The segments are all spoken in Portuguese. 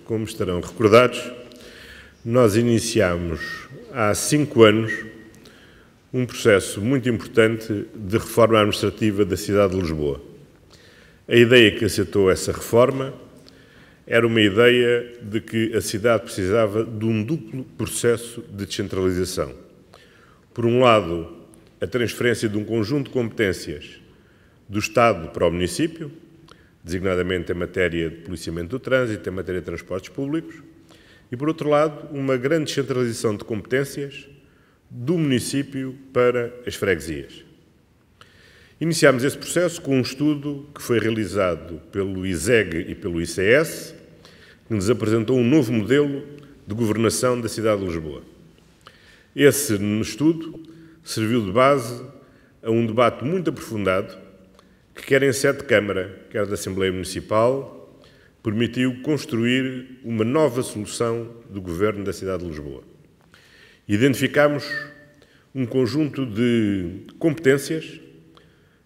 como estarão recordados, nós iniciámos há 5 anos um processo muito importante de reforma administrativa da cidade de Lisboa. A ideia que aceitou essa reforma era uma ideia de que a cidade precisava de um duplo processo de descentralização. Por um lado, a transferência de um conjunto de competências do Estado para o município, designadamente em matéria de policiamento do trânsito, em matéria de transportes públicos, e, por outro lado, uma grande descentralização de competências do município para as freguesias. Iniciámos esse processo com um estudo que foi realizado pelo ISEG e pelo ICS, que nos apresentou um novo modelo de governação da cidade de Lisboa. Esse estudo serviu de base a um debate muito aprofundado que, quer em sede de Câmara, quer da Assembleia Municipal, permitiu construir uma nova solução do governo da cidade de Lisboa. Identificámos um conjunto de competências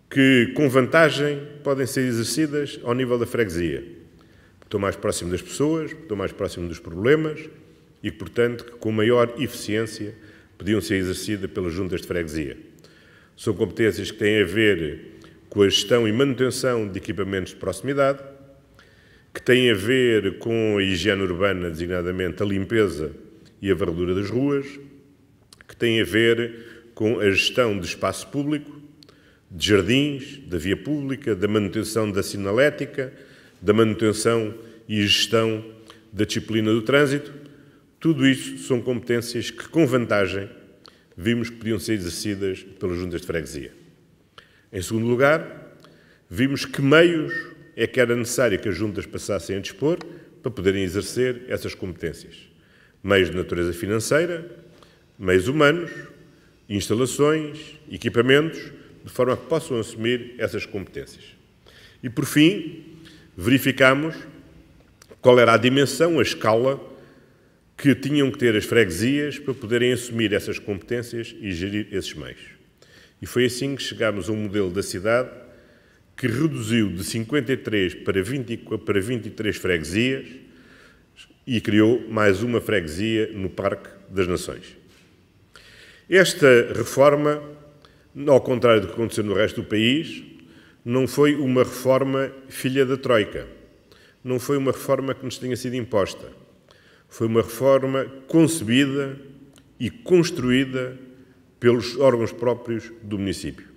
que, com vantagem, podem ser exercidas ao nível da freguesia. Estou mais próximo das pessoas, estou mais próximo dos problemas e, portanto, que com maior eficiência podiam ser exercidas pelas juntas de freguesia. São competências que têm a ver com a gestão e manutenção de equipamentos de proximidade, que têm a ver com a higiene urbana, designadamente a limpeza e a varredura das ruas, que têm a ver com a gestão de espaço público, de jardins, da via pública, da manutenção da sinalética, da manutenção e gestão da disciplina do trânsito. Tudo isto são competências que, com vantagem, vimos que podiam ser exercidas pelas juntas de freguesia. Em segundo lugar, vimos que meios é que era necessário que as juntas passassem a dispor para poderem exercer essas competências. Meios de natureza financeira, meios humanos, instalações, equipamentos, de forma que possam assumir essas competências. E, por fim, verificámos qual era a dimensão, a escala que tinham que ter as freguesias para poderem assumir essas competências e gerir esses meios. E foi assim que chegámos a um modelo da cidade que reduziu de 53 para 23 freguesias e criou mais uma freguesia no Parque das Nações. Esta reforma, ao contrário do que aconteceu no resto do país, não foi uma reforma filha da Troika. Não foi uma reforma que nos tenha sido imposta. Foi uma reforma concebida e construída pelos órgãos próprios do município.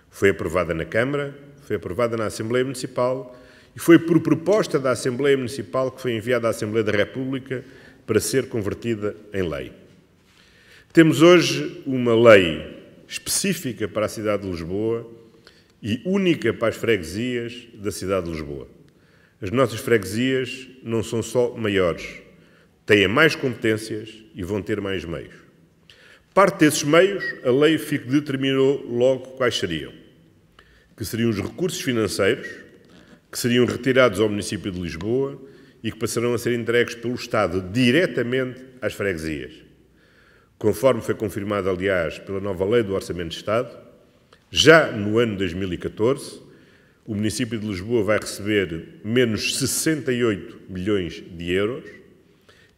Foi aprovada na Câmara, foi aprovada na Assembleia Municipal e foi por proposta da Assembleia Municipal que foi enviada à Assembleia da República para ser convertida em lei. Temos hoje uma lei específica para a cidade de Lisboa e única para as freguesias da cidade de Lisboa. As nossas freguesias não são só maiores, têm mais competências e vão ter mais meios. Parte desses meios, a lei determinou logo quais seriam. Que seriam os recursos financeiros, que seriam retirados ao município de Lisboa e que passarão a ser entregues pelo Estado diretamente às freguesias. Conforme foi confirmado, aliás, pela nova Lei do Orçamento de Estado, já no ano 2014, o município de Lisboa vai receber menos 68 milhões de euros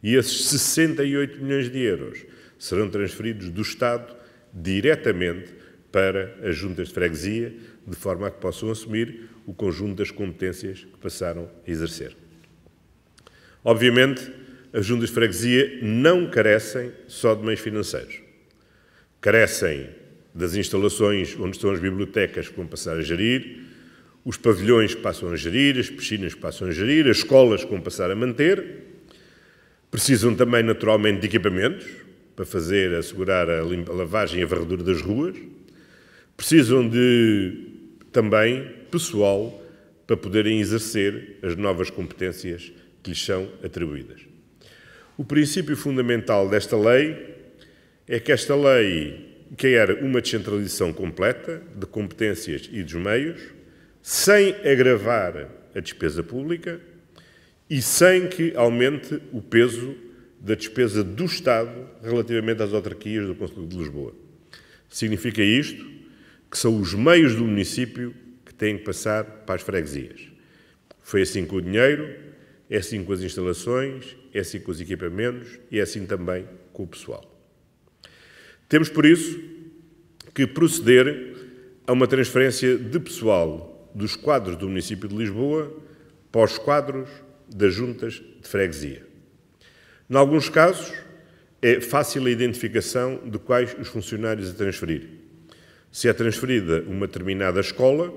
e esses 68 milhões de euros serão transferidos do Estado diretamente para as juntas de freguesia, de forma a que possam assumir o conjunto das competências que passaram a exercer. Obviamente, as juntas de freguesia não carecem só de meios financeiros. Carecem das instalações onde estão as bibliotecas que vão passar a gerir, os pavilhões que passam a gerir, as piscinas que passam a gerir, as escolas que vão passar a manter. Precisam também, naturalmente, de equipamentos para assegurar a lavagem e a varredura das ruas. Precisam também pessoal para poderem exercer as novas competências que lhes são atribuídas. O princípio fundamental desta lei é que esta lei quer uma descentralização completa de competências e dos meios, sem agravar a despesa pública e sem que aumente o peso da despesa do Estado relativamente às autarquias do Concelho de Lisboa. Significa isto que são os meios do município que têm que passar para as freguesias. Foi assim com o dinheiro É assim com as instalações, é assim com os equipamentos e é assim também com o pessoal. Temos, por isso, que proceder a uma transferência de pessoal dos quadros do município de Lisboa para os quadros das juntas de freguesia. Em alguns casos, é fácil a identificação de quais os funcionários a transferir. Se é transferida uma determinada escola,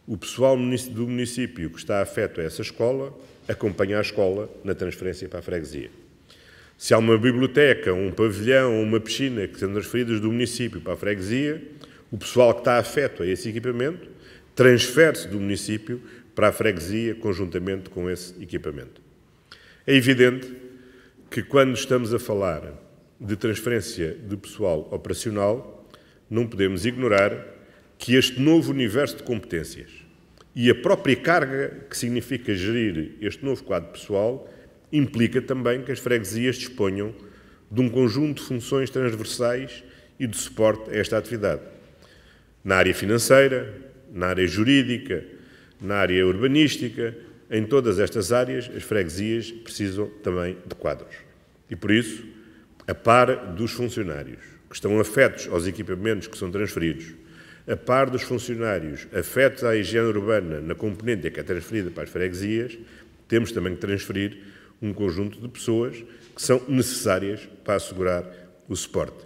o pessoal do município que está afeto a essa escola acompanha a escola na transferência para a freguesia. Se há uma biblioteca, um pavilhão ou uma piscina que são transferidas do município para a freguesia, o pessoal que está afeto a esse equipamento transfere-se do município para a freguesia conjuntamente com esse equipamento. É evidente que quando estamos a falar de transferência de pessoal operacional, não podemos ignorar que este novo universo de competências e a própria carga que significa gerir este novo quadro pessoal implica também que as freguesias disponham de um conjunto de funções transversais e de suporte a esta atividade. Na área financeira, na área jurídica, na área urbanística, em todas estas áreas, as freguesias precisam também de quadros. E por isso, a par dos funcionários que estão afetos aos equipamentos que são transferidos, a par dos funcionários afetos à higiene urbana na componente que é transferida para as freguesias, temos também que transferir um conjunto de pessoas que são necessárias para assegurar o suporte.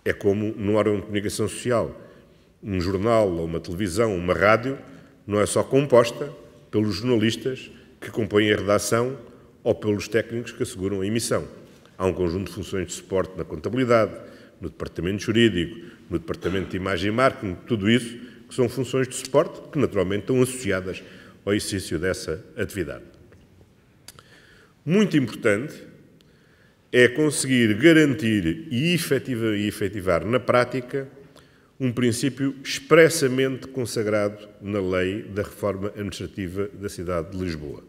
É como num órgão de comunicação social. Um jornal, ou uma televisão, uma rádio, não é só composta pelos jornalistas que compõem a redação ou pelos técnicos que asseguram a emissão. Há um conjunto de funções de suporte na contabilidade, no departamento jurídico, no departamento de imagem e marketing, tudo isso que são funções de suporte que naturalmente estão associadas ao exercício dessa atividade. Muito importante é conseguir garantir e efetivar na prática um princípio expressamente consagrado na lei da reforma administrativa da cidade de Lisboa,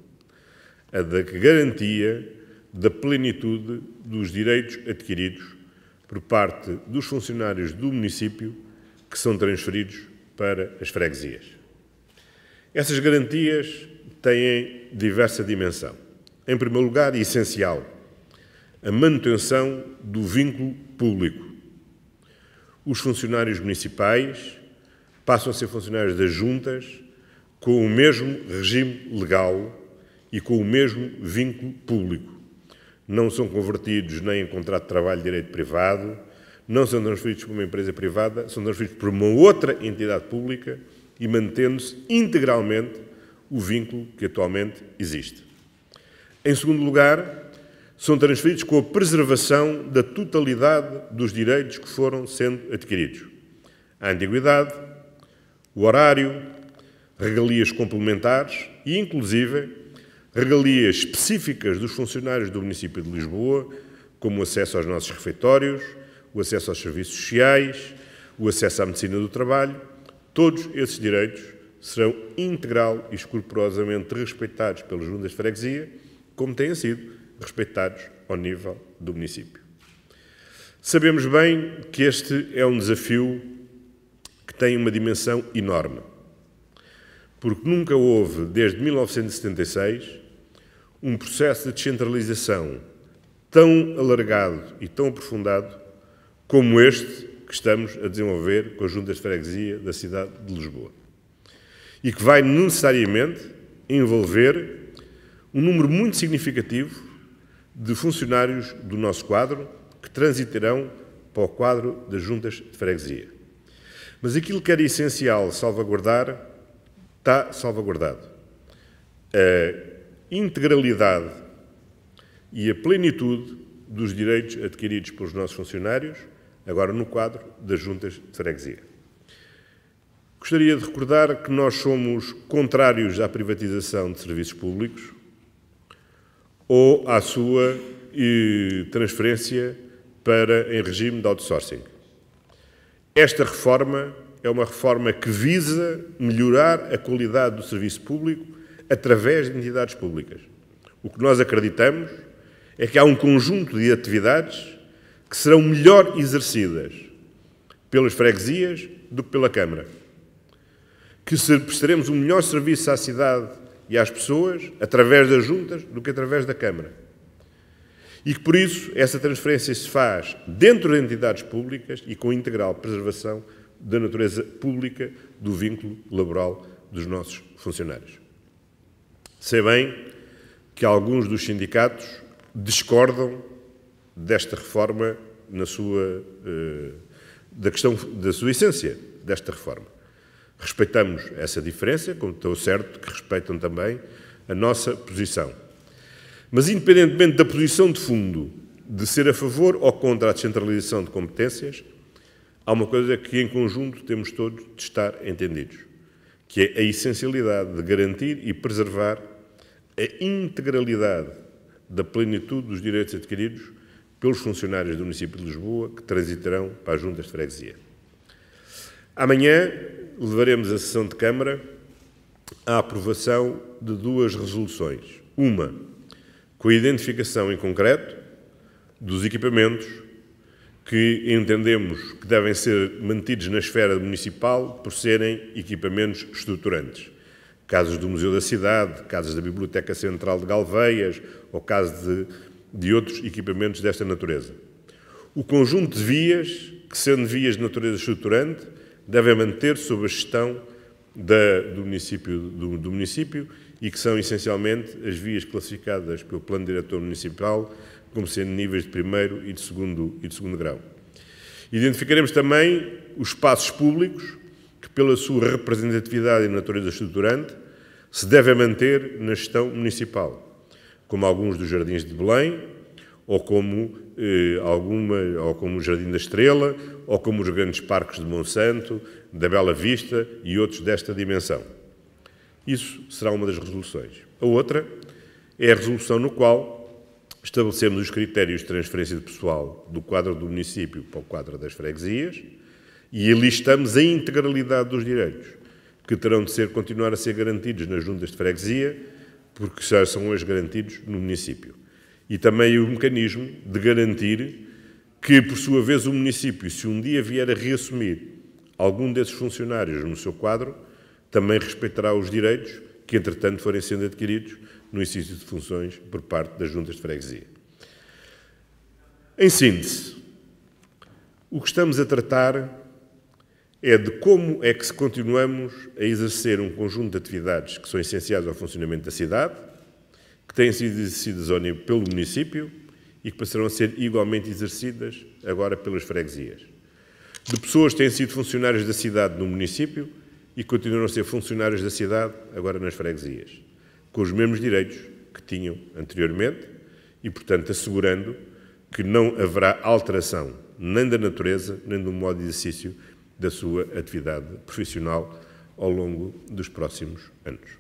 a da garantia da plenitude dos direitos adquiridos por parte dos funcionários do município que são transferidos para as freguesias. Essas garantias têm diversa dimensão. Em primeiro lugar, e essencial, a manutenção do vínculo público. Os funcionários municipais passam a ser funcionários das juntas com o mesmo regime legal e com o mesmo vínculo público. Não são convertidos nem em contrato de trabalho de direito privado, não são transferidos por uma empresa privada, são transferidos por uma outra entidade pública e mantendo-se integralmente o vínculo que atualmente existe. Em segundo lugar, são transferidos com a preservação da totalidade dos direitos que foram sendo adquiridos. A antiguidade, o horário, regalias complementares e, inclusive, regalias específicas dos funcionários do município de Lisboa, como o acesso aos nossos refeitórios, o acesso aos serviços sociais, o acesso à medicina do trabalho. Todos esses direitos serão integral e escrupulosamente respeitados pelas juntas de freguesia, como têm sido respeitados ao nível do município. Sabemos bem que este é um desafio que tem uma dimensão enorme, porque nunca houve, desde 1976, um processo de descentralização tão alargado e tão aprofundado como este que estamos a desenvolver com as juntas de freguesia da cidade de Lisboa. E que vai necessariamente envolver um número muito significativo de funcionários do nosso quadro que transitarão para o quadro das juntas de freguesia. Mas aquilo que era essencial salvaguardar, está salvaguardado. A integralidade e a plenitude dos direitos adquiridos pelos nossos funcionários, agora no quadro das juntas de freguesia. Gostaria de recordar que nós somos contrários à privatização de serviços públicos ou à sua transferência em regime de outsourcing. Esta reforma é uma reforma que visa melhorar a qualidade do serviço público através de entidades públicas. O que nós acreditamos é que há um conjunto de atividades que serão melhor exercidas pelas freguesias do que pela Câmara. Que prestaremos um melhor serviço à cidade e às pessoas através das juntas do que através da Câmara. E que, por isso, essa transferência se faz dentro de entidades públicas e com integral preservação da natureza pública do vínculo laboral dos nossos funcionários. Sei bem que alguns dos sindicatos discordam desta reforma da questão da sua essência desta reforma. Respeitamos essa diferença, como estou certo que respeitam também a nossa posição. Mas, independentemente da posição de fundo de ser a favor ou contra a descentralização de competências, há uma coisa que, em conjunto, temos todos de estar entendidos, que é a essencialidade de garantir e preservar a integralidade da plenitude dos direitos adquiridos pelos funcionários do município de Lisboa que transitarão para as juntas de freguesia. Amanhã levaremos a sessão de Câmara à aprovação de duas resoluções. Uma, com a identificação em concreto dos equipamentos que entendemos que devem ser mantidos na esfera municipal por serem equipamentos estruturantes. Casos do Museu da Cidade, casos da Biblioteca Central de Galveias ou casos de outros equipamentos desta natureza. O conjunto de vias, que sendo vias de natureza estruturante, devem manter sob a gestão do município e que são essencialmente as vias classificadas pelo Plano Diretor Municipal como sendo níveis de primeiro e de segundo grau. Identificaremos também os espaços públicos que, pela sua representatividade e natureza estruturante, se devem manter na gestão municipal, como alguns dos Jardins de Belém, ou como o Jardim da Estrela, ou como os grandes parques de Monsanto, da Bela Vista e outros desta dimensão. Isso será uma das resoluções. A outra é a resolução no qual estabelecemos os critérios de transferência de pessoal do quadro do município para o quadro das freguesias e listamos a integralidade dos direitos que terão de continuar a ser garantidos nas juntas de freguesia, porque já são hoje garantidos no município. E também o mecanismo de garantir que, por sua vez, o município, se um dia vier a reassumir algum desses funcionários no seu quadro, também respeitará os direitos que, entretanto, forem sendo adquiridos no exercício de funções por parte das juntas de freguesia. Em síntese, o que estamos a tratar é de como é que continuamos a exercer um conjunto de atividades que são essenciais ao funcionamento da cidade, que têm sido exercidas pelo município e que passarão a ser igualmente exercidas agora pelas freguesias. De pessoas que têm sido funcionários da cidade no município e continuam a ser funcionários da cidade agora nas freguesias, com os mesmos direitos que tinham anteriormente e, portanto, assegurando que não haverá alteração nem da natureza, nem do modo de exercício da sua atividade profissional ao longo dos próximos anos.